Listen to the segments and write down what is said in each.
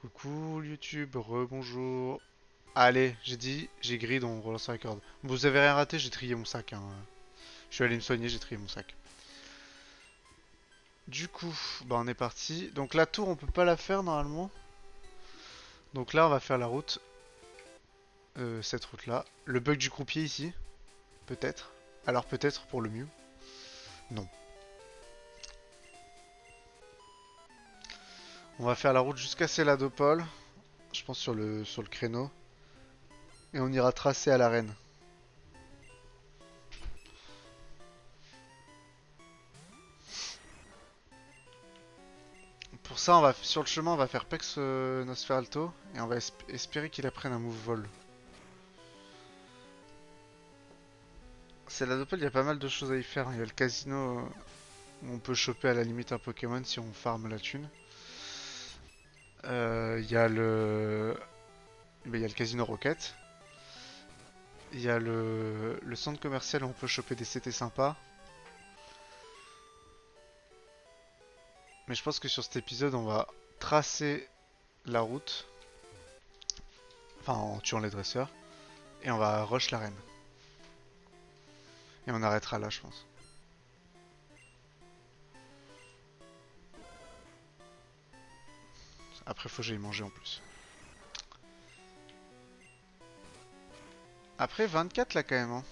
Coucou YouTube, rebonjour. Allez, j'ai dit, j'ai grid, on relance la corde. Vous avez rien raté, j'ai trié mon sac, hein. Je suis allé me soigner, j'ai trié mon sac. Du coup, bah on est parti. Donc la tour, on peut pas la faire normalement. Donc là, on va faire la route, cette route-là. Le bug du croupier ici, peut-être. Alors peut-être pour le mieux. Non. On va faire la route jusqu'à Céladopol. Je pense sur le créneau. Et on ira tracer à l'arène. Pour ça, sur le chemin, on va faire Pex Nosferalto et on va espérer qu'il apprenne un move vol. C'est la Dopel, il y a pas mal de choses à y faire. Il y a le casino où on peut choper à la limite un Pokémon si on farm la thune. Il y a il y a le casino Rocket. Il y a le centre commercial où on peut choper des CT sympas. Mais je pense que sur cet épisode, on va tracer la route. Enfin, en tuant les dresseurs. Et on va rush l'arène. Et on arrêtera là, je pense. Après, faut que j'aille manger en plus. Après, 24 là quand même, hein.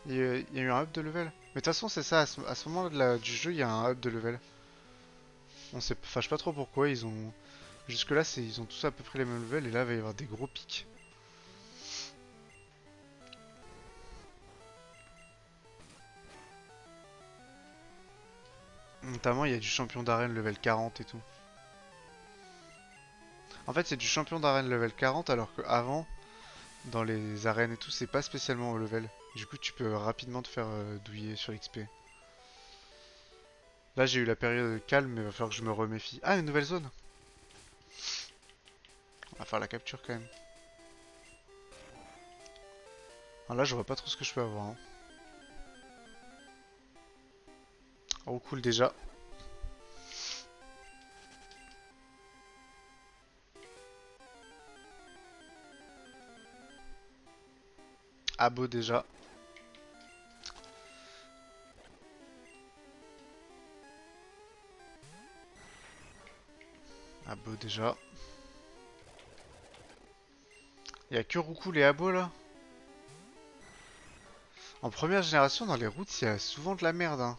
Il y a eu un up de level. Mais de toute façon, c'est ça, à ce moment-là du jeu, il y a un up de level. On sait, enfin, je sais pas trop pourquoi, ils ont... Jusque-là, ils ont tous à peu près les mêmes levels, et là, il va y avoir des gros pics. Notamment, il y a du champion d'arène level 40 et tout. En fait, c'est du champion d'arène level 40, alors qu'avant, dans les arènes et tout, c'est pas spécialement au level. Du coup, tu peux rapidement te faire douiller sur l'XP. Là, j'ai eu la période calme, mais il va falloir que je me reméfie. Ah, une nouvelle zone! On va faire la capture quand même. Alors là, je vois pas trop ce que je peux avoir, hein. Oh, cool déjà. Abo déjà. Abo déjà. Il y a que Roukoul et Abo là. En première génération, dans les routes, il y a souvent de la merde, hein.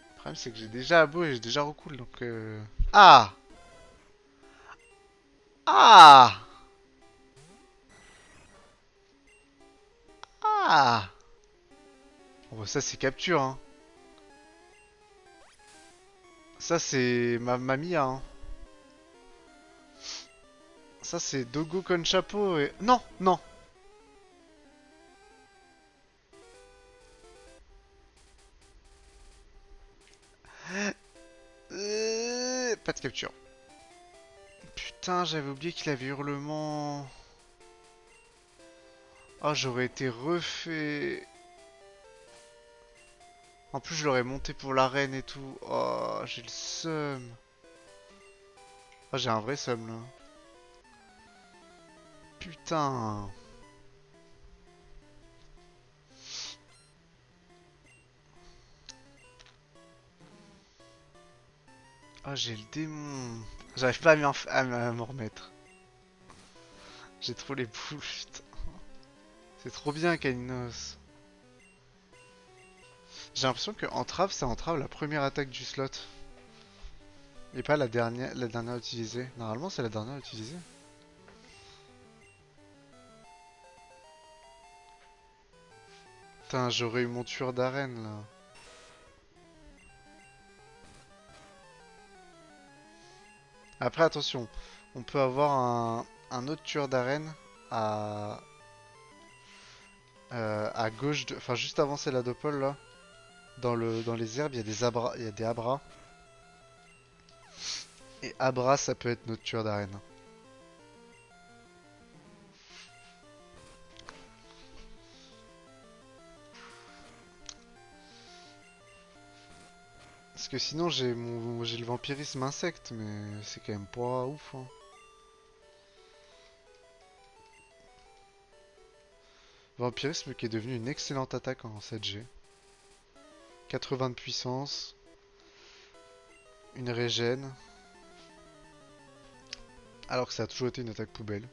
Le problème, c'est que j'ai déjà Abo et j'ai déjà Roukoul, donc Ah! Ah! Ah! Bon, bah, ça, c'est capture, hein. Ça, c'est ma Mamia, hein. Ça, c'est Dogo con chapeau et... Non! Non! Pas de capture. Putain, j'avais oublié qu'il avait hurlement. Oh, j'aurais été refait. En plus, je l'aurais monté pour l'arène et tout. Oh, j'ai le seum. Oh, j'ai un vrai seum là. Putain. Oh, j'ai le démon. J'arrive pas à m'en remettre. J'ai trop les boules, putain. C'est trop bien, Kainos. J'ai l'impression que entrave, ça entrave la première attaque du slot. Et pas la dernière utilisée. Normalement, c'est la dernière utilisée. Putain, j'aurais eu mon tueur d'arène là. Après, attention, on peut avoir un autre tueur d'arène à, à gauche, enfin juste avant Céladopol là. Dans les herbes, il y a des abras. Et abra, ça peut être notre tueur d'arène. Parce que sinon j'ai le vampirisme insecte, mais c'est quand même pas ouf, hein. Vampirisme qui est devenu une excellente attaque en 7G. 80 de puissance, une régène, alors que ça a toujours été une attaque poubelle.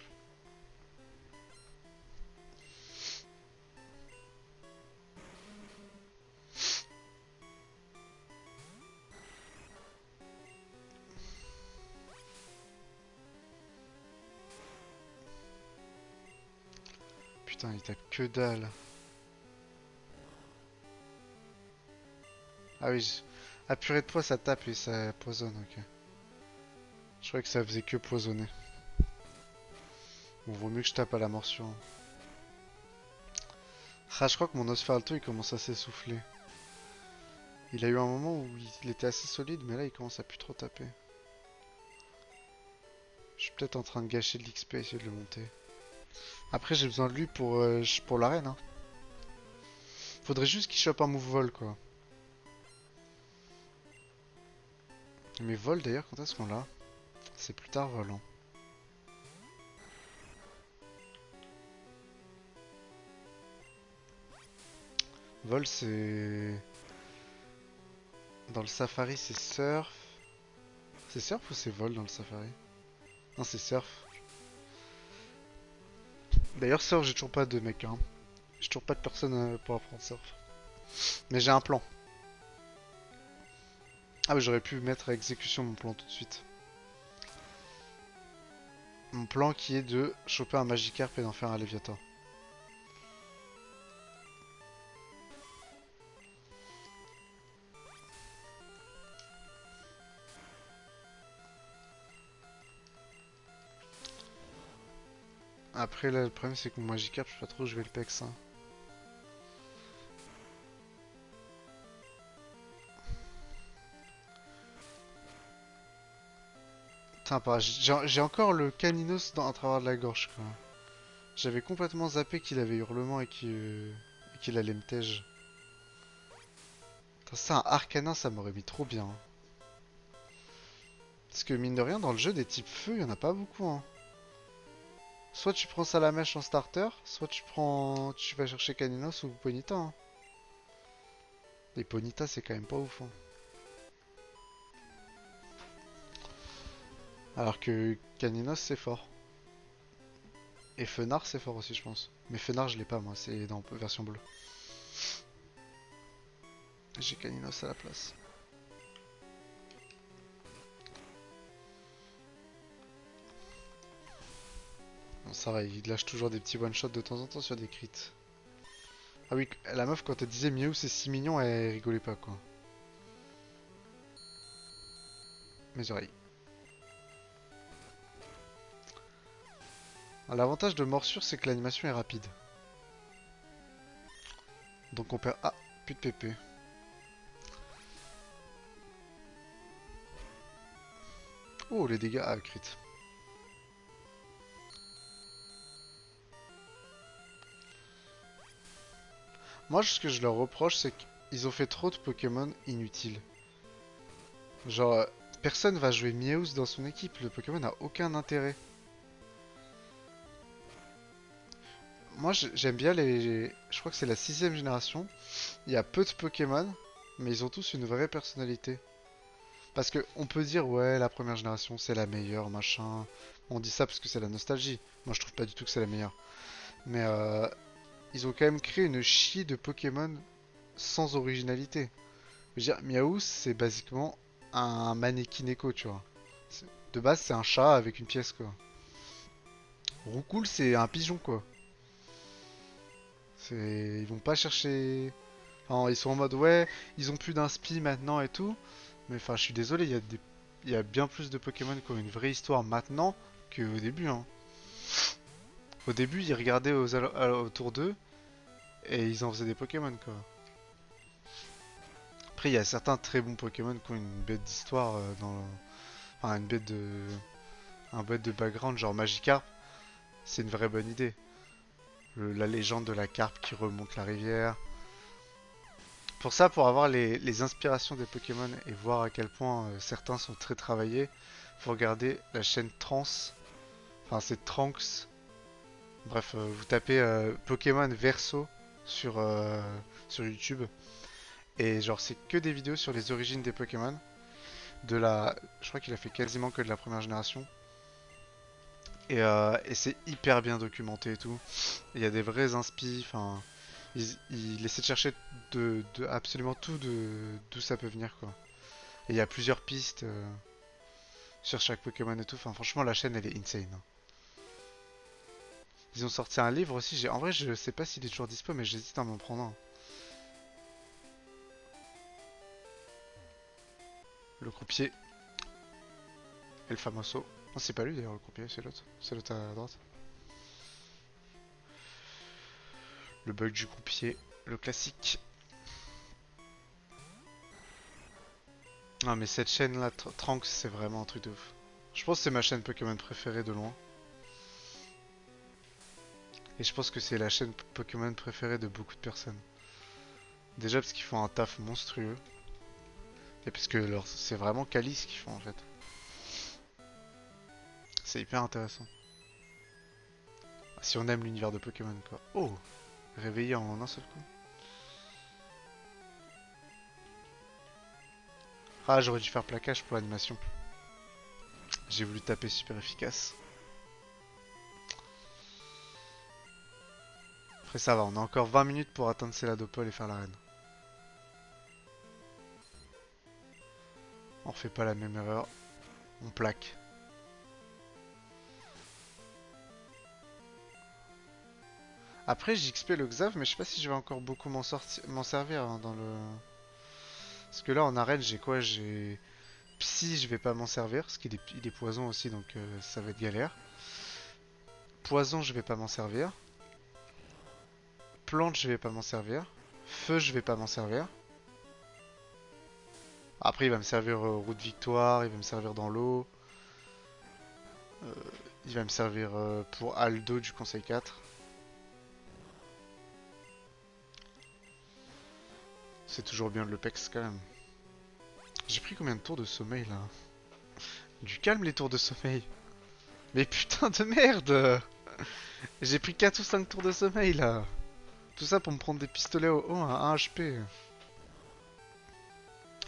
Putain, il tape que dalle. Ah oui, à purée de poids ça tape et ça poisonne, ok. Je croyais que ça faisait que poisonner. Bon, vaut mieux que je tape à la morsure. Ah, je crois que mon Nosferatu il commence à s'essouffler. Il a eu un moment où il était assez solide, mais là il commence à plus trop taper. Je suis peut-être en train de gâcher de l'XP, essayer de le monter. Après j'ai besoin de lui pour l'arène, hein. Faudrait juste qu'il chope un move vol, quoi. Mais vol d'ailleurs, quand est-ce qu'on l'a? C'est plus tard vol, hein. Vol c'est... Dans le safari c'est surf. C'est surf ou c'est vol dans le safari? Non, c'est surf. D'ailleurs surf j'ai toujours pas de mec, hein. J'ai toujours pas de personne pour apprendre surf. Mais j'ai un plan. Ah mais j'aurais pu mettre à exécution mon plan tout de suite. Mon plan qui est de choper un Magikarp et d'en faire un Léviathan. Après là le problème c'est que mon Magikarp je sais pas trop où je vais le pex, hein. Putain, j'ai encore le Caninos à travers de la gorge, quoi. J'avais complètement zappé qu'il avait hurlement et qu'il allait me tège. Putain, ça, un Arcanin, ça m'aurait mis trop bien, hein. Parce que mine de rien, dans le jeu, des types feu, il y en a pas beaucoup, hein. Soit tu prends Salamèche en starter, soit tu vas chercher Caninos ou Ponyta, hein. Et Ponyta, c'est quand même pas ouf, hein. Alors que Caninos, c'est fort. Et Fenard, c'est fort aussi, je pense. Mais Fenard, je l'ai pas, moi, c'est dans version bleue. J'ai Caninos à la place. Bon, ça va, il lâche toujours des petits one-shots de temps en temps sur des crits. Ah oui, la meuf, quand elle disait Miaou, c'est si mignon, elle rigolait pas, quoi. Mes oreilles. L'avantage de morsure, c'est que l'animation est rapide. Donc on perd... Ah, plus de PP. Oh, les dégâts... Ah, crit. Moi, ce que je leur reproche, c'est qu'ils ont fait trop de Pokémon inutiles. Genre, personne va jouer Meowth dans son équipe. Le Pokémon n'a aucun intérêt. Moi, j'aime bien les... Je crois que c'est la 6ème génération. Il y a peu de Pokémon, mais ils ont tous une vraie personnalité. Parce que on peut dire, ouais, la première génération, c'est la meilleure, machin. On dit ça parce que c'est la nostalgie. Moi, je trouve pas du tout que c'est la meilleure. Mais ils ont quand même créé une chier de Pokémon sans originalité. Je veux dire, Miaou, c'est basiquement un mannequin écho, tu vois. De base, c'est un chat avec une pièce, quoi. Roucoule, c'est un pigeon, quoi. Ils vont pas chercher... Enfin, ils sont en mode, ouais, ils ont plus d'inspi maintenant et tout. Mais enfin, je suis désolé, il y a bien plus de Pokémon qui ont une vraie histoire maintenant qu'au début, hein. Au début, ils regardaient autour d'eux et ils en faisaient des Pokémon, quoi. Après, il y a certains très bons Pokémon qui ont une bête d'histoire enfin, un bête de background, genre Magikarp. C'est une vraie bonne idée. La légende de la carpe qui remonte la rivière. Pour ça, pour avoir les inspirations des Pokémon et voir à quel point certains sont très travaillés, faut regarder la chaîne Trans. Enfin, c'est Trunks. Bref, vous tapez Pokémon Verso sur, sur YouTube. Et genre, c'est que des vidéos sur les origines des Pokémon. De la... Je crois qu'il a fait quasiment que de la première génération. Et c'est hyper bien documenté et tout. Il y a des vrais inspi. Enfin, il essaie de chercher de absolument tout d'où ça peut venir, quoi. Et il y a plusieurs pistes sur chaque Pokémon et tout. Enfin, franchement, la chaîne, elle est insane, hein. Ils ont sorti un livre aussi. En vrai, je sais pas s'il est toujours dispo, mais j'hésite à m'en prendre un. Le croupier et le famoso. Non, c'est pas lui d'ailleurs, le croupier, c'est l'autre. C'est l'autre à droite. Le bug du croupier, le classique. Non, mais cette chaîne là, Trunks, c'est vraiment un truc de ouf. Je pense que c'est ma chaîne Pokémon préférée de loin. Et je pense que c'est la chaîne Pokémon préférée de beaucoup de personnes. Déjà parce qu'ils font un taf monstrueux. Et parce que c'est vraiment quali ce qu'ils font en fait. C'est hyper intéressant. Si on aime l'univers de Pokémon quoi. Oh, réveillé en un seul coup. Ah, j'aurais dû faire plaquage pour l'animation. J'ai voulu taper super efficace. Après ça va, on a encore 20 minutes pour atteindre Céladopol et faire l'arène. On refait pas la même erreur. On plaque. Après j'XP le Xav, mais je sais pas si je vais encore beaucoup m'en servir hein, dans le... Parce que là en arène j'ai quoi? J'ai... Psy je vais pas m'en servir, parce qu'il est poison aussi donc ça va être galère. Poison je vais pas m'en servir. Plante je vais pas m'en servir. Feu je vais pas m'en servir. Après il va me servir route victoire, il va me servir dans l'eau. Euh, il va me servir pour Aldo du conseil 4. C'est toujours bien le pex quand même. J'ai pris combien de tours de sommeil là? Du calme les tours de sommeil. Mais putain de merde! J'ai pris 4 ou 5 tours de sommeil là. Tout ça pour me prendre des pistolets au haut à 1 HP.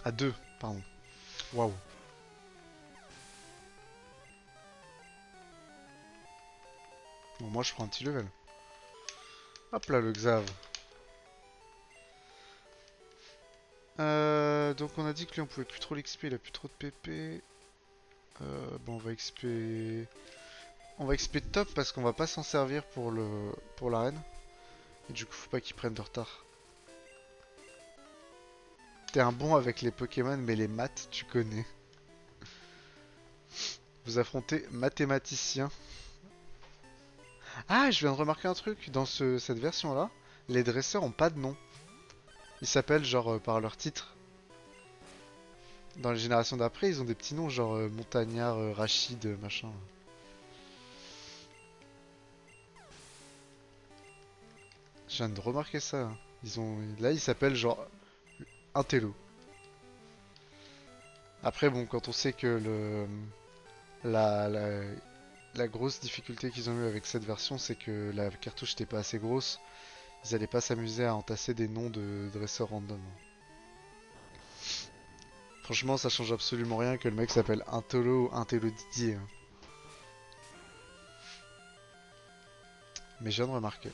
À 2, pardon. Waouh. Bon, moi je prends un petit level. Hop là le Xav. Donc on a dit que lui on pouvait plus trop l'XP, il a plus trop de PP. Bon on va XP... On va XP top parce qu'on va pas s'en servir pour l'arène. Et du coup faut pas qu'il prenne de retard. T'es un bon avec les Pokémon mais les maths tu connais. Vous affrontez mathématicien. Ah je viens de remarquer un truc, dans cette version là, les dresseurs ont pas de nom. Ils s'appellent genre par leur titre. Dans les générations d'après ils ont des petits noms genre Montagnard, Rachid, machin. Je viens de remarquer ça. Là, ils s'appellent genre Intello. Après, bon, quand on sait que la, la, la grosse difficulté qu'ils ont eu avec cette version, c'est que la cartouche n'était pas assez grosse, ils allaient pas s'amuser à entasser des noms de dresseurs random. Franchement, ça change absolument rien que le mec s'appelle Intelo ou Intello Didier, hein. Mais je viens de remarquer.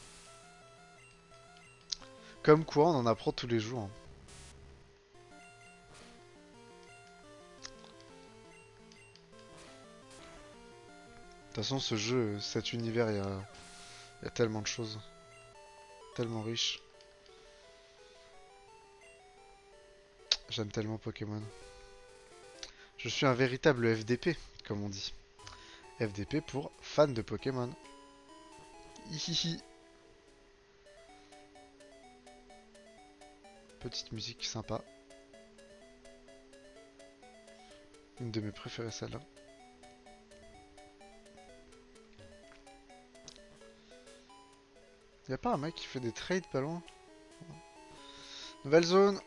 Comme quoi, on en apprend tous les jours, hein. De toute façon, ce jeu, cet univers, il y a tellement de choses. Tellement riche. J'aime tellement Pokémon. Je suis un véritable FDP, comme on dit. FDP pour fan de Pokémon. Hihihi. Petite musique sympa. Une de mes préférées, celle-là. Y a pas un mec qui fait des trades pas loin? Nouvelle zone.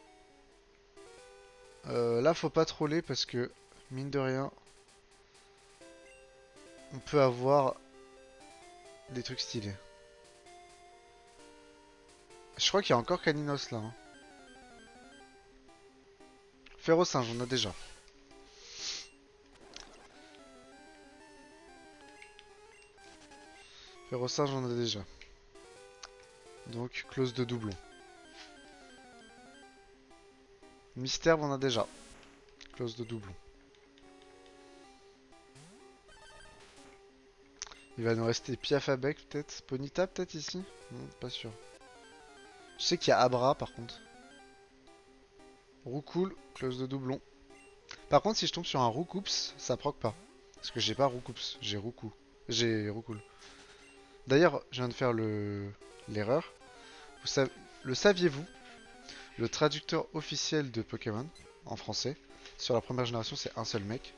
Là, faut pas troller parce que, mine de rien, on peut avoir des trucs stylés. Je crois qu'il y a encore Caninos là. Hein. Férocinge, on a déjà. Férocinge, on a déjà. Donc, clause de doublon. Mystère, on a déjà. Clause de doublon. Il va nous rester Piaf à bec peut-être. Ponita peut-être ici. Non, pas sûr. Je sais qu'il y a Abra par contre. Roucoule, clause de doublon. Par contre, si je tombe sur un Roucoups, ça proc pas. Parce que j'ai pas Roucoups, j'ai Roucou. J'ai Roucoule. D'ailleurs, je viens de faire l'erreur. Le saviez-vous? Le traducteur officiel de Pokémon, en français, sur la première génération, c'est un seul mec.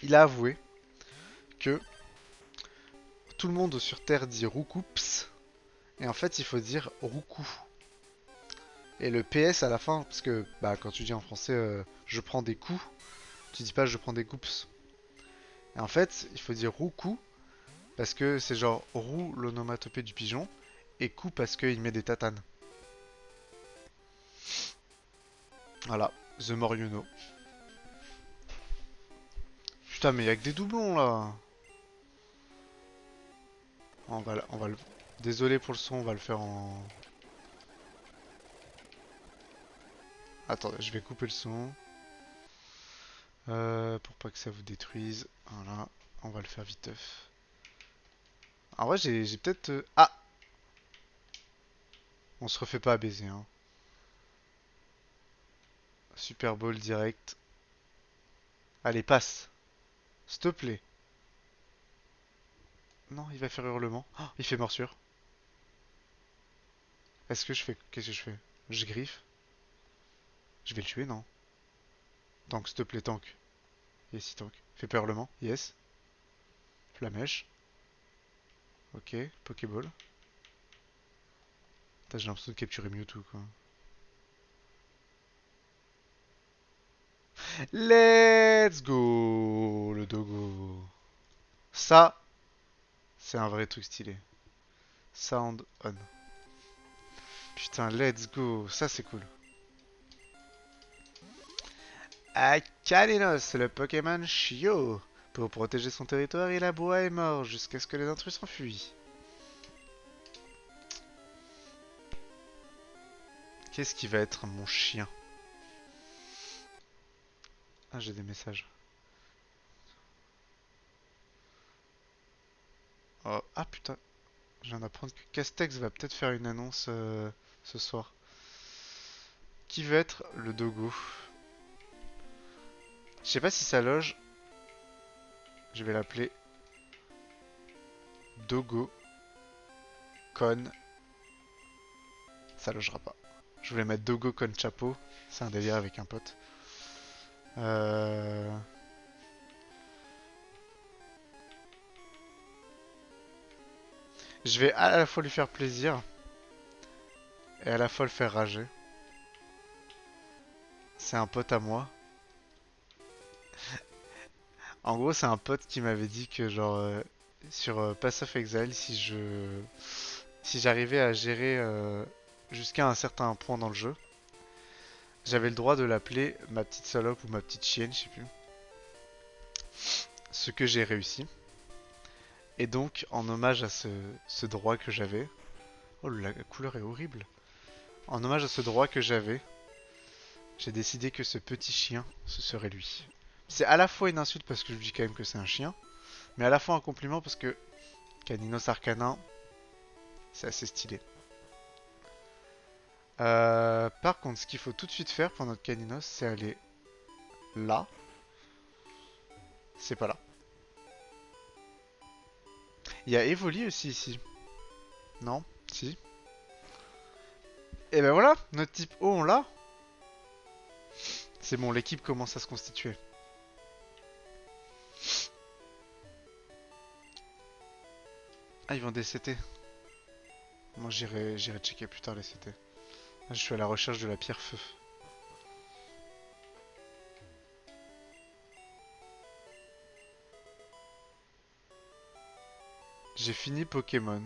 Il a avoué que tout le monde sur Terre dit Roucoups, et en fait, il faut dire Roucou. Et le PS à la fin, parce que bah, quand tu dis en français je prends des coups, tu dis pas je prends des coups. Et en fait, il faut dire Roucou, parce que c'est genre roux l'onomatopée du pigeon, et coup parce qu'il met des tatanes. Voilà, The More You Know. Putain, mais y'a que des doublons là. On va le... Désolé pour le son, on va le faire en... Attendez, je vais couper le son. Pour pas que ça vous détruise. Voilà, on va le faire viteuf. En vrai, j'ai peut-être... Ah! On se refait pas à baiser, hein. Super Bowl direct. Allez, passe. S'il te plaît. Non, il va faire hurlement. Oh, il fait morsure. Est-ce que je fais... Qu'est-ce que je fais? Je griffe. Je vais le tuer, non? Tank, s'il te plaît, tank. Yes, il tank. Fais pas hurlement. Yes. Flamèche. Ok, Pokéball. Putain, j'ai l'impression de capturer Mewtwo, quoi. Let's go! Le dogo. Ça, c'est un vrai truc stylé. Sound on. Putain, let's go. Ça, c'est cool. Akalinos, le Pokémon chiot. Pour protéger son territoire, il aboie et mord jusqu'à ce que les intrus s'enfuient. Qu'est-ce qui va être mon chien? Ah, j'ai des messages. Oh, ah putain, je viens d'apprendre que Castex va peut-être faire une annonce ce soir. Qui veut être le dogo? Je sais pas si ça loge. Je vais l'appeler Dogo Con. Ça logera pas. Je voulais mettre Dogo Con Chapeau. C'est un délire avec un pote. Euh... Je vais à la fois lui faire plaisir et à la fois le faire rager. C'est un pote à moi. En gros, c'est un pote qui m'avait dit que genre sur Pass of Exile, si j'arrivais à gérer jusqu'à un certain point dans le jeu, j'avais le droit de l'appeler ma petite salope ou ma petite chienne, je sais plus. Ce que j'ai réussi. Et donc, en hommage à ce droit que j'avais, oh la couleur est horrible. En hommage à ce droit que j'avais, j'ai décidé que ce petit chien, ce serait lui. C'est à la fois une insulte parce que je lui dis quand même que c'est un chien, mais à la fois un compliment parce que Caninos Arcanin, c'est assez stylé. Par contre, ce qu'il faut tout de suite faire pour notre Caninos, c'est aller là. C'est pas là. Il y a Evoli aussi ici. Non? Si. Et ben voilà, notre type O on l'a. C'est bon, l'équipe commence à se constituer. Ah, ils vont des CT. Moi j'irai checker plus tard les CT. Je suis à la recherche de la pierre feu. J'ai fini Pokémon.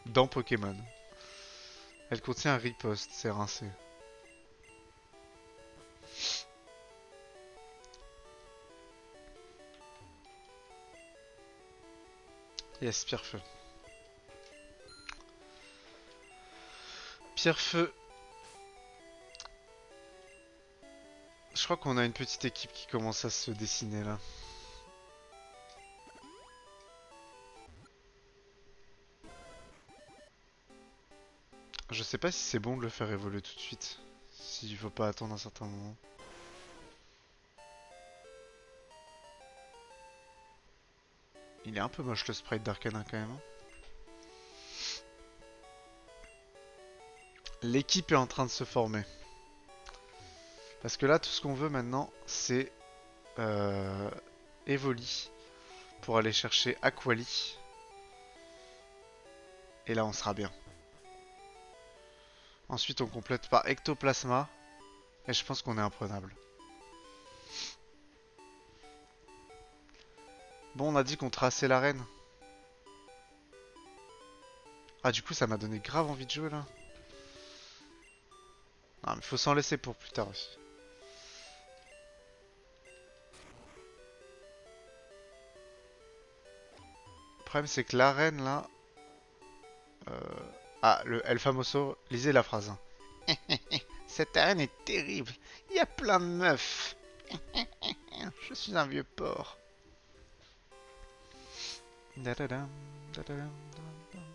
Dans Pokémon. Elle contient un riposte, c'est rincé. Yes, pierre feu. Pierre feu. Je crois qu'on a une petite équipe qui commence à se dessiner là. Je sais pas si c'est bon de le faire évoluer tout de suite. S'il faut pas attendre un certain moment. Il est un peu moche le sprite d'Arcana quand même. L'équipe est en train de se former. Parce que là, tout ce qu'on veut maintenant, c'est Evoli pour aller chercher Aquali. Et là, on sera bien. Ensuite, on complète par Ectoplasma. Et je pense qu'on est imprenable. Bon, on a dit qu'on traçait l'arène. Ah, du coup, ça m'a donné grave envie de jouer là. Non, mais faut s'en laisser pour plus tard aussi. Le problème, c'est que l'arène là. euh, Ah, le El Famoso, lisez la phrase. Cette arène est terrible. Il y a plein de meufs. Je suis un vieux porc. Da-da-dam, da-da-dam, da-da-dam.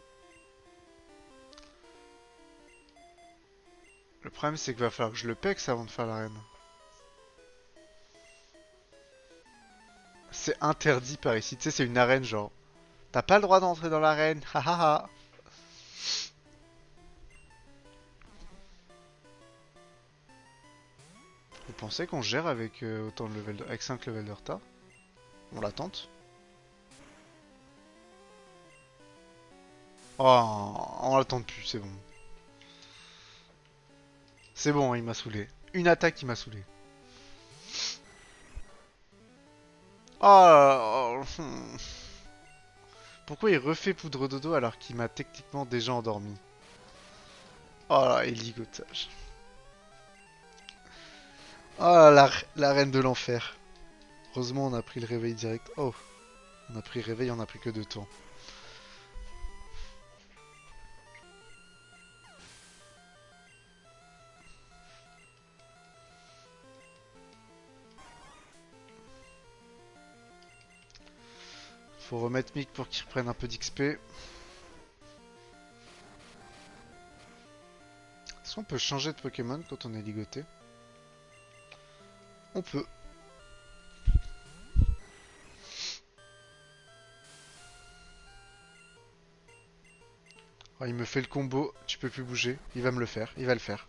Le problème, c'est qu'il va falloir que je le pexe avant de faire l'arène. C'est interdit par ici. Tu sais, c'est une arène genre. T'as pas le droit d'entrer dans l'arène. Ha ha ha. Vous pensez qu'on gère avec autant de level avec 5 levels de retard? On la tente? Oh, on la tente plus, c'est bon. C'est bon, il m'a saoulé. Une attaque, il m'a saoulé. Oh, pourquoi il refait poudre dodo alors qu'il m'a techniquement déjà endormi? Oh là, et ligotage. Oh la reine de l'enfer. Heureusement, on a pris le réveil direct. Oh, on a pris le réveil, on a pris que 2 tours. Faut remettre Mick pour qu'il reprenne un peu d'XP. Est-ce qu'on peut changer de Pokémon quand on est ligoté? On peut. Oh, il me fait le combo, tu peux plus bouger. Il va me le faire, il va le faire.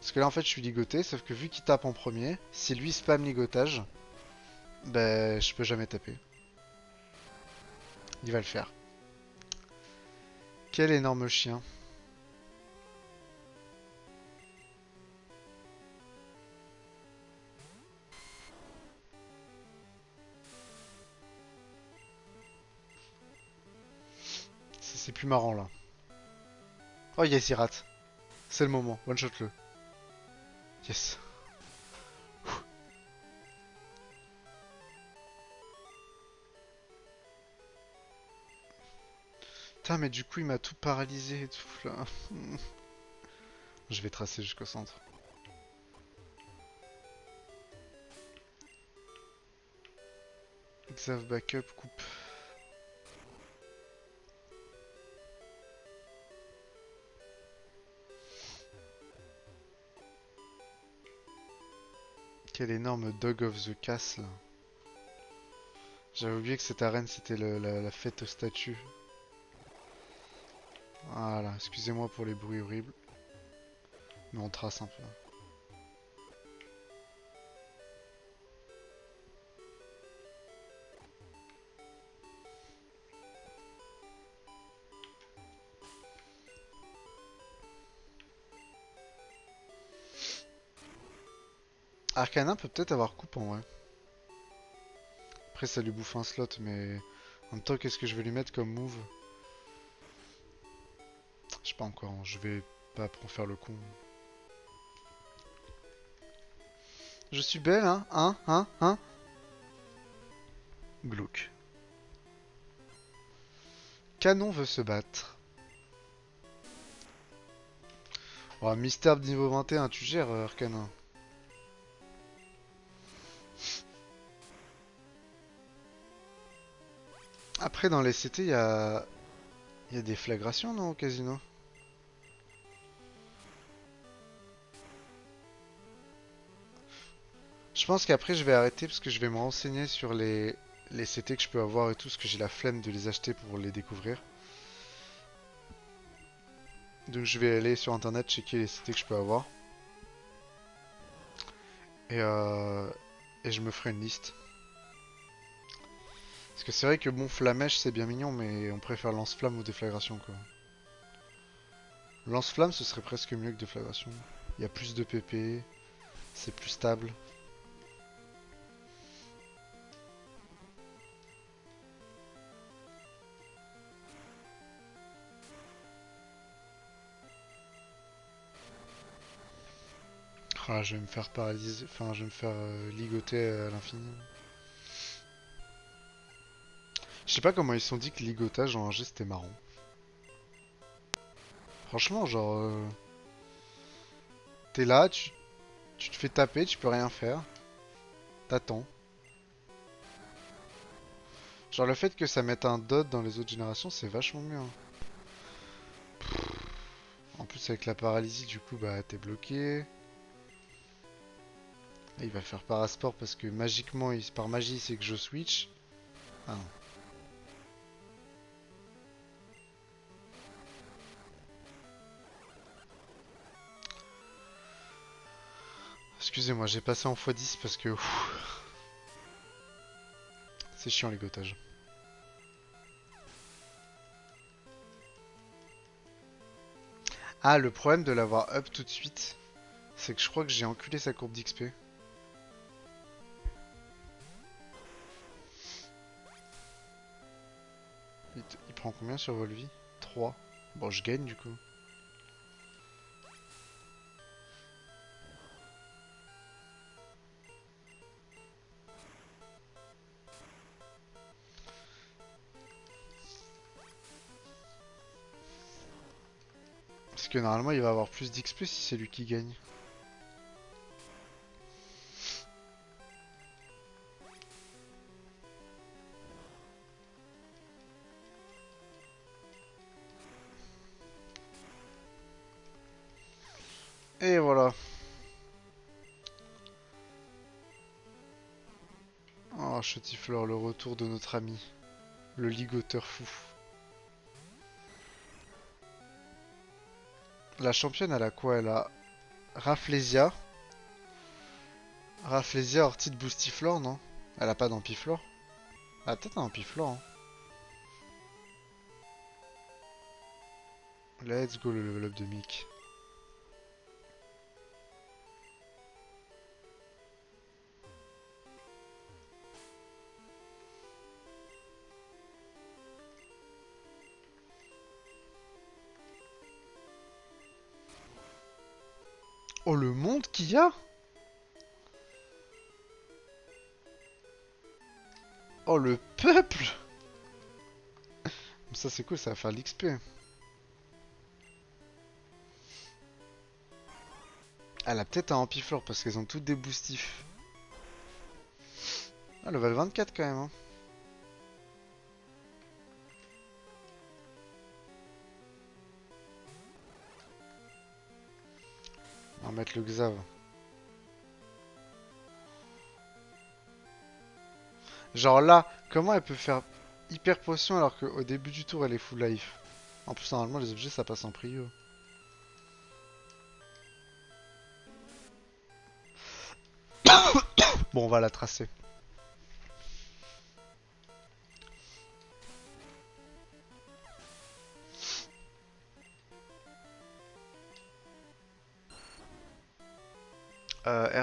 Parce que là en fait je suis ligoté, sauf que vu qu'il tape en premier, si lui spam ligotage, ben je peux jamais taper. Il va le faire. Quel énorme chien. C'est plus marrant là. Oh yes, il rate. C'est le moment, one shot le. Yes. Putain mais du coup il m'a tout paralysé et tout là. Je vais tracer jusqu'au centre. Xav backup, coupe. Quel énorme Dog of the Castle. J'avais oublié que cette arène c'était la fête aux statues. Voilà, excusez-moi pour les bruits horribles. Mais on trace un peu. Arcana peut peut-être avoir coupe en vrai. Après ça lui bouffe un slot, mais en même temps qu'est-ce que je vais lui mettre comme move? Je sais pas encore, hein, je vais pas pour faire le con. Je suis belle, hein? Glauque. Canon veut se battre. Oh, Mystère de niveau 21, tu gères, Arcana. Après, dans les CT, il y a des flagrations, non, au casino? Je pense qu'après, je vais arrêter parce que je vais me renseigner sur les CT que je peux avoir et tout, parce que j'ai la flemme de les acheter pour les découvrir. Donc, je vais aller sur internet checker les CT que je peux avoir. Et, euh, et je me ferai une liste. Parce que c'est vrai que bon, Flamèche c'est bien mignon, mais on préfère lance-flamme ou déflagration quoi. Lance-flamme ce serait presque mieux que déflagration. Il y a plus de PP, c'est plus stable. Ah, je vais me faire paralyser, enfin je vais me faire ligoter à l'infini. Je sais pas comment ils se sont dit que ligotage en 1G c'était marrant. Franchement, genre, t'es là, tu te fais taper, tu peux rien faire. T'attends. Genre le fait que ça mette un dot dans les autres générations, c'est vachement mieux, hein. En plus avec la paralysie, du coup, bah t'es bloqué. Là, il va faire parasport parce que magiquement, par magie, c'est que je switch. Ah non. Excusez-moi, j'ai passé en x10 parce que c'est chiant les gotages. Ah, le problème de l'avoir up tout de suite, c'est que je crois que j'ai enculé sa courbe d'XP. Il prend combien sur Volvi? 3. Bon, je gagne du coup. Parce que normalement, il va avoir plus d'XP si c'est lui qui gagne. Et voilà. Oh, Chetifleur, le retour de notre ami. Le ligoteur fou. La championne, elle a quoi? Elle a Rafflesia. Rafflesia, Ortie de Boostiflore, non? Elle a pas d'Ampiflore? Elle a peut-être un Ampiflore, hein. Let's go le level up de Mick. Oh le monde qu'il y a! Oh le peuple! Ça c'est cool, ça va faire l'XP. Elle a peut-être un Ampiflore parce qu'elles ont toutes des boostifs. Ah, level 24 quand même, hein. On va mettre le Xav. Genre là, comment elle peut faire hyper potion alors qu'au début du tour elle est full life? En plus, normalement, les objets ça passe en prio. Bon, on va la tracer.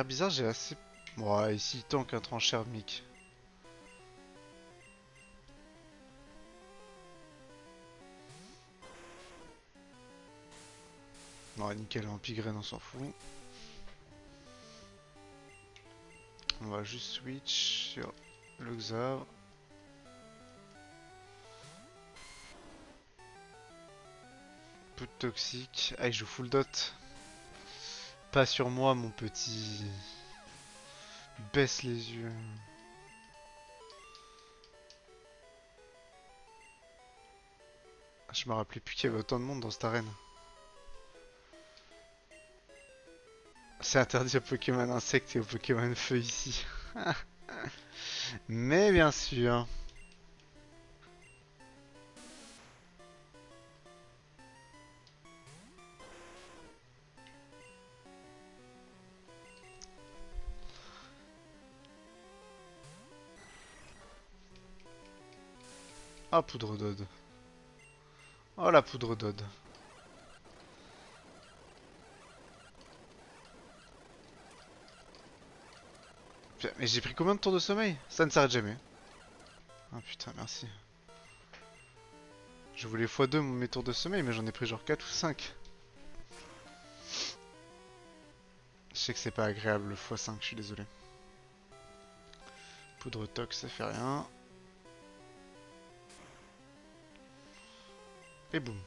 bizarre, j'ai assez... Ouais, ici il tank un trancheur mic. Ouais, nickel, un pigraine, on s'en fout. On va juste switch sur le Xav. Peu de toxique. Ah, il joue full dot. Pas sur moi, mon petit. Baisse les yeux. Je me rappelais plus qu'il y avait autant de monde dans cette arène. C'est interdit aux Pokémon insectes et aux Pokémon feu ici. Mais bien sûr. Ah, poudre d'ode. Oh, la poudre d'ode. Mais j'ai pris combien de tours de sommeil? Ça ne s'arrête jamais. Ah putain, merci. Je voulais x2 mes tours de sommeil, mais j'en ai pris genre 4 ou 5. Je sais que c'est pas agréable le x5, je suis désolé. Poudre tox, ça fait rien. Et boum.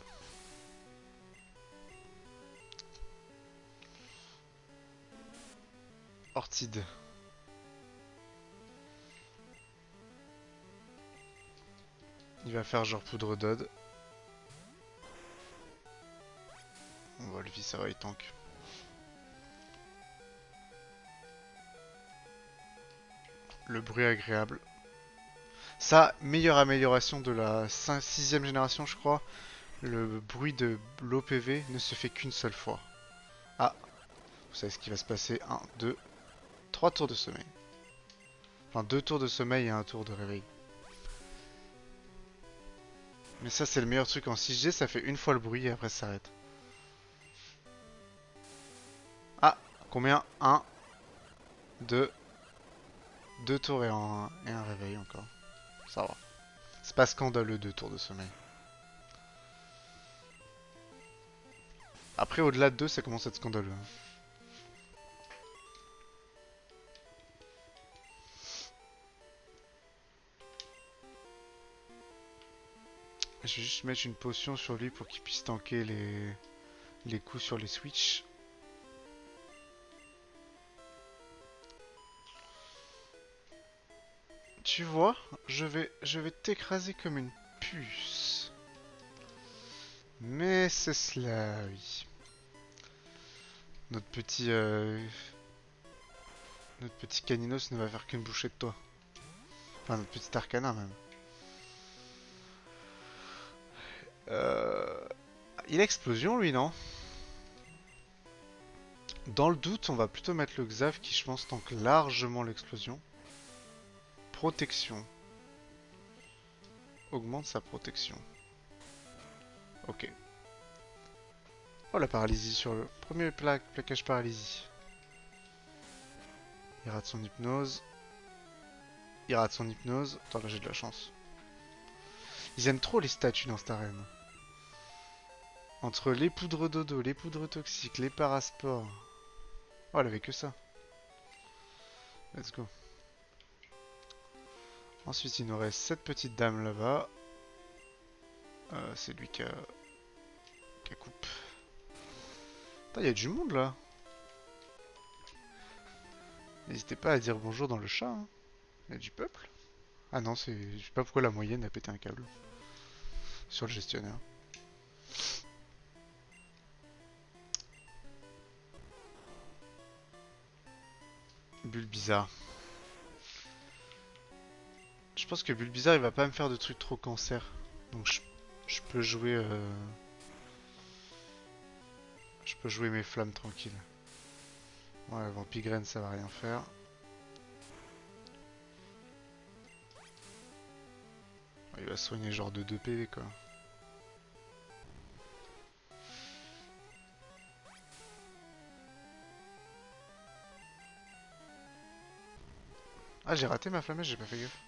Ortide. Il va faire genre poudre d'ode. On va le vivre, ça va, il tank. Le bruit agréable. Ça, meilleure amélioration de la 6ème génération, je crois. Le bruit de l'OPV ne se fait qu'une seule fois. Ah, vous savez ce qui va se passer. 1, 2, 3 tours de sommeil. Enfin, 2 tours de sommeil et 1 tour de réveil. Mais ça, c'est le meilleur truc en 6G, ça fait une fois le bruit et après ça s'arrête. Ah, combien? 1, 2, 2 tours et un réveil encore. Ça va. C'est pas scandaleux 2 tours de sommeil. Après, au-delà de 2, ça commence à être scandaleux. Je vais juste mettre une potion sur lui pour qu'il puisse tanker les coups sur les switches. Tu vois, je vais t'écraser comme une puce. Mais c'est cela, oui. Notre petit, notre petit Caninos ne va faire qu'une bouchée de toi. Enfin, notre petit Arcana même. Il a explosion lui, non? Dans le doute, on va plutôt mettre le Xav qui, je pense, tank largement l'explosion. Protection. Augmente sa protection. Ok. Oh, la paralysie sur le premier plaquage paralysie. Il rate son hypnose. Il rate son hypnose. Attends, là j'ai de la chance. Ils aiment trop les statues dans cette arène. Entre les poudres dodo, les poudres toxiques, les parasports. Oh, elle avait que ça. Let's go. Ensuite, il nous reste cette petite dame là-bas. C'est lui qui a coupe. Il y a du monde là. N'hésitez pas à dire bonjour dans le chat. Hein. Il y a du peuple. Ah non, c'est. Je sais pas pourquoi la moyenne a pété un câble. Sur le gestionnaire. Bulle bizarre. Je pense que Bulle bizarre il va pas me faire de trucs trop cancer. Donc je peux jouer. Je peux jouer mes flammes tranquilles. Ouais, Vampigraine ça va rien faire. Il va soigner genre de 2 PV quoi. Ah, j'ai raté ma flamèche, j'ai pas fait gaffe.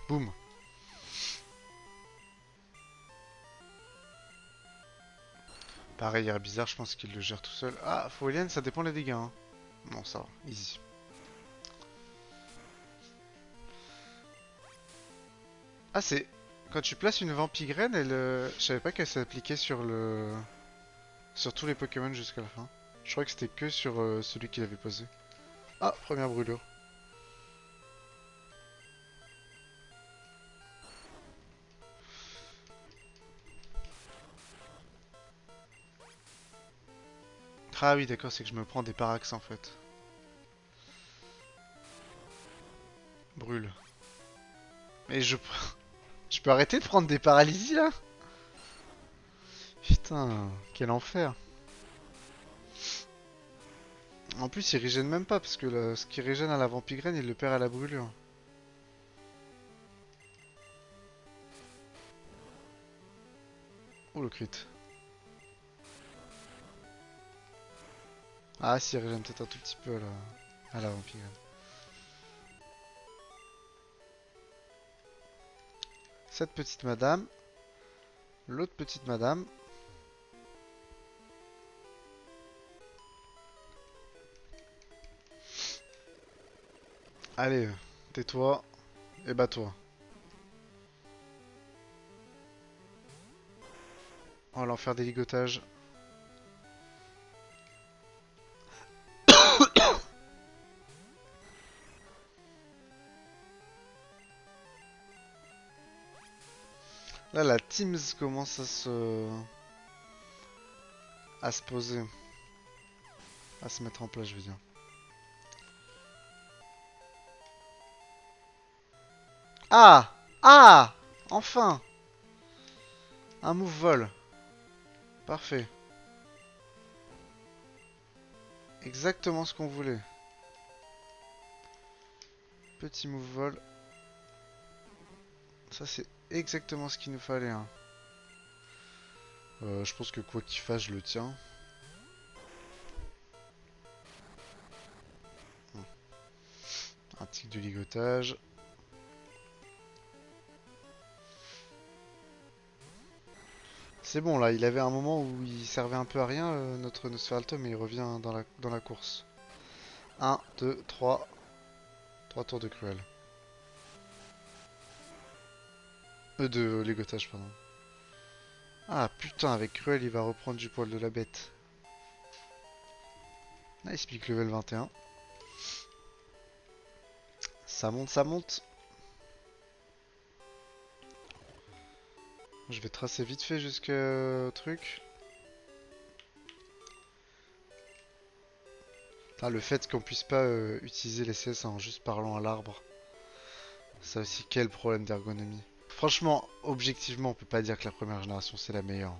Boum. Pareil, il bizarre, je pense qu'il le gère tout seul. Ah, Folian, ça dépend des dégâts. Hein. Non, ça va, easy. Ah, c'est... Quand tu places une Vampigraine, elle... Je savais pas qu'elle s'appliquait sur le... Sur tous les Pokémon jusqu'à la fin. Je crois que c'était que sur celui qu'il avait posé. Ah, première brûlure. Ah oui, d'accord, c'est que je me prends des parax en fait. Brûle. Mais je... Je peux arrêter de prendre des paralysies là? Putain, quel enfer. En plus, il régène même pas, parce que ce qui régène à la Vampigraine, il le perd à la brûlure. Oh le crit. Ah si, il régène peut-être un tout petit peu à la Vampigraine. Cette petite madame. L'autre petite madame. Allez, tais-toi et bats-toi. Oh l'enfer des ligotages. Là, la Teams commence à se poser. À se mettre en place, je veux dire. Ah! Ah! Enfin! Un move vol. Parfait. Exactement ce qu'on voulait. Petit move vol. Ça, c'est exactement ce qu'il nous fallait. Hein. Je pense que quoi qu'il fasse, je le tiens. Un tic de ligotage. C'est bon là, il avait un moment où il servait un peu à rien, notre Nosferalto, mais il revient dans la course. 1, 2, 3. 3 tours de cruel. De ligotage, pardon. Ah putain, avec cruel, il va reprendre du poil de la bête. Nice pick level 21. Ça monte, ça monte. Je vais tracer vite fait jusqu'au truc. Ah, le fait qu'on puisse pas utiliser les CS en juste parlant à l'arbre. Ça aussi, quel problème d'ergonomie. Franchement, objectivement, on peut pas dire que la première génération c'est la meilleure.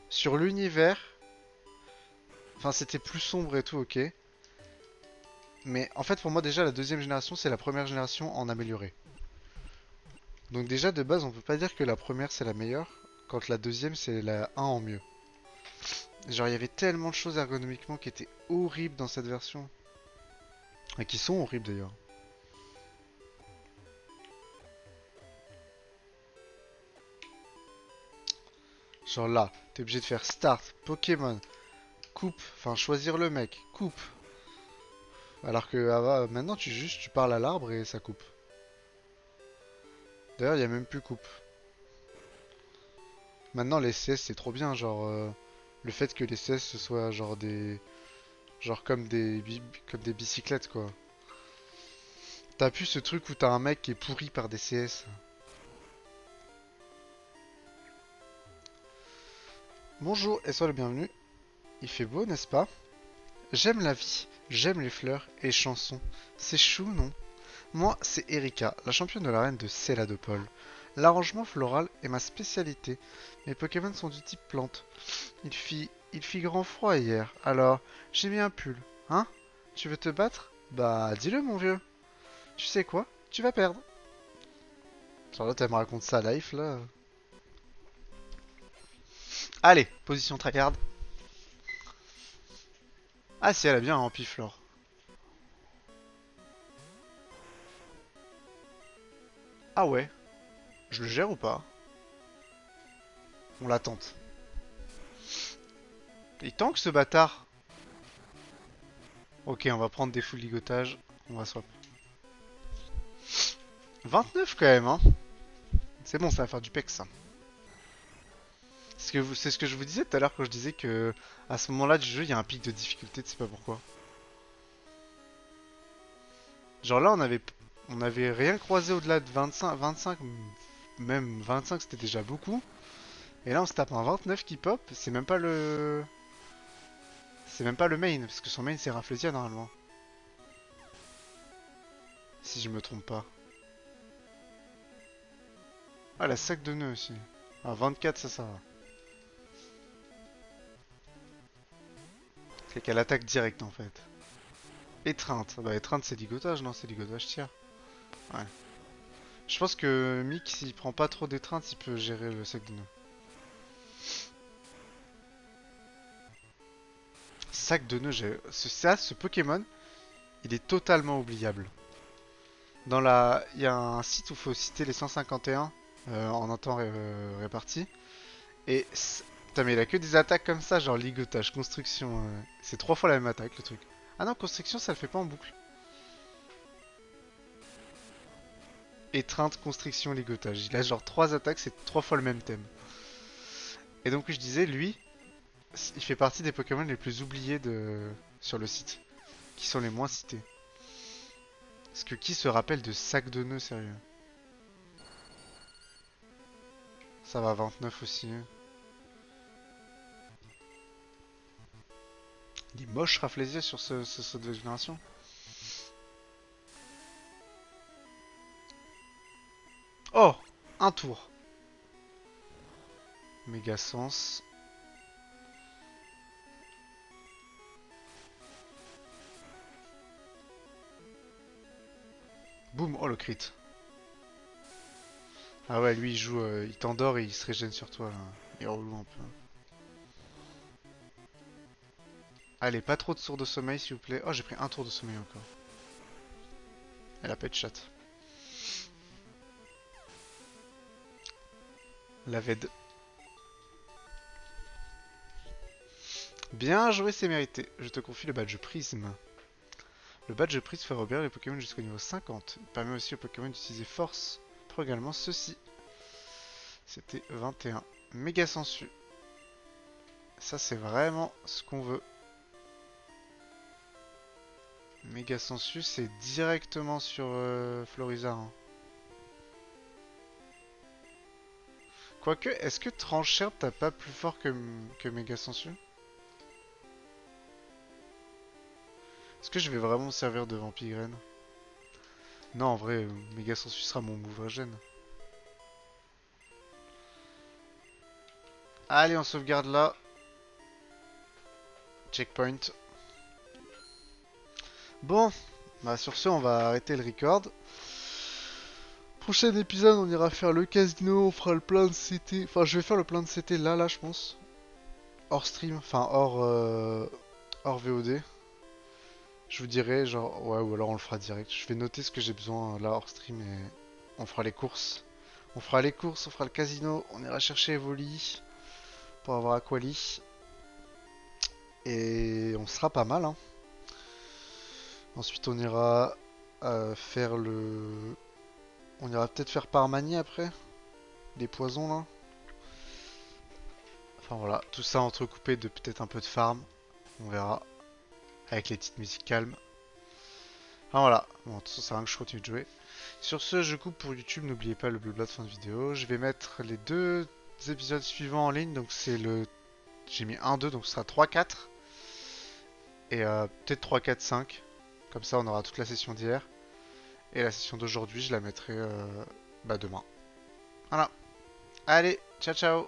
Sur l'univers, enfin c'était plus sombre et tout, ok. Mais en fait, pour moi, déjà, la deuxième génération c'est la première génération en amélioré. Donc déjà, de base, on peut pas dire que la première c'est la meilleure, quand la deuxième c'est la 1 en mieux. Genre, il y avait tellement de choses ergonomiquement qui étaient horribles dans cette version. Et qui sont horribles d'ailleurs. Genre là, t'es obligé de faire start, Pokémon, coupe, enfin choisir le mec, coupe. Alors que maintenant tu parles à l'arbre et ça coupe. D'ailleurs, il y a même plus coupe. Maintenant les CS c'est trop bien, genre le fait que les CS ce soit genre des comme comme des bicyclettes quoi. T'as plus ce truc où t'as un mec qui est pourri par des CS. Bonjour et sois le bienvenu. Il fait beau, n'est-ce pas? J'aime la vie, j'aime les fleurs et les chansons. C'est chou, non? Moi, c'est Erika, la championne de l'arène de Céladopol. L'arrangement floral est ma spécialité. Mes Pokémon sont du type plante. Il fit grand froid hier, alors j'ai mis un pull. Hein? Tu veux te battre? Bah, dis-le, mon vieux. Tu sais quoi? Tu vas perdre. Charlotte, elle me raconte ça live, là. Allez, position tryhard. Ah si, elle a bien un Ampiflore. Ah ouais. Je le gère ou pas? On la tente. Il tank ce bâtard. Ok, on va prendre des full ligotage. On va swap. 29 quand même, hein. C'est bon, ça va faire du pex, ça. C'est ce que je vous disais tout à l'heure quand je disais que à ce moment-là du jeu, il y a un pic de difficulté, tu sais pas pourquoi. Genre là, on avait rien croisé au-delà de 25, 25, même 25, c'était déjà beaucoup. Et là, on se tape un 29 qui pop. C'est même pas le main, parce que son main c'est Rafflesia normalement, si je me trompe pas. Ah, la sac de nœuds aussi. Ah, 24, ça va. C'est qu'elle attaque direct en fait. Étreinte. Bah, étreinte, c'est ligotage, non? C'est ligotage tir. Ouais. Je pense que Mick, s'il prend pas trop d'étreinte, il peut gérer le sac de nœuds. Sac de nœuds, ce Pokémon, il est totalement oubliable. Il y a un site où il faut citer les 151 en un temps réparti. Et putain, mais il a que des attaques comme ça, genre ligotage, construction. C'est 3 fois la même attaque le truc. Ah non, construction ça le fait pas en boucle. Étreinte, construction, ligotage. Il a genre 3 attaques, c'est 3 fois le même thème. Et donc, oui, je disais, lui, il fait partie des Pokémon les plus oubliés sur le site, qui sont les moins cités. Parce que qui se rappelle de sac de nœuds, sérieux? Ça va, 29 aussi. Il est moche Rafflesia sur cette génération. Oh, un tour. Méga sens. Boum, oh le crit. Ah ouais, lui il joue, il t'endort et il se régène sur toi là. Il est relou un peu. Allez, pas trop de tours de sommeil s'il vous plaît. Oh, j'ai pris un tour de sommeil encore. Elle a pas de chat. La VED. Bien joué, c'est mérité. Je te confie le badge prisme. Le badge prisme fait repérer les Pokémon jusqu'au niveau 50. Il permet aussi aux Pokémon d'utiliser force pour également ceci. C'était 21. Méga sensu. Ça, c'est vraiment ce qu'on veut. Méga sensu, c'est directement sur Florizarre, hein. Quoique, est-ce que Tranchère t'as pas plus fort que Méga sensu? Est-ce que je vais vraiment me servir de Vampigraine? Non, en vrai, Méga sensu sera mon move régène. Allez, on sauvegarde là. Checkpoint. Bon, bah sur ce, on va arrêter le record. Prochain épisode, on ira faire le casino, on fera le plein de CT. Enfin, je vais faire le plein de CT là, je pense. Hors stream, enfin hors VOD. Je vous dirai, genre, ouais, ou alors on le fera direct. Je vais noter ce que j'ai besoin là hors stream et on fera les courses. On fera les courses, on fera le casino, on ira chercher Evoli pour avoir Aquali. Et on sera pas mal, hein. Ensuite, on ira faire le... On ira peut-être faire Parmanie après. Les poisons, là. Enfin, voilà. Tout ça entrecoupé de peut-être un peu de farm. On verra. Avec les petites musiques calmes. Enfin, voilà. Bon, de toute façon, ça sert à rien que je continue de jouer. Sur ce, je coupe pour YouTube. N'oubliez pas le blabla de fin de vidéo. Je vais mettre les 2 épisodes suivants en ligne. Donc, c'est le... J'ai mis 1, 2, donc ce sera 3, 4. Et peut-être 3, 4, 5. Comme ça, on aura toute la session d'hier. Et la session d'aujourd'hui, je la mettrai bah, demain. Voilà. Allez, ciao ciao.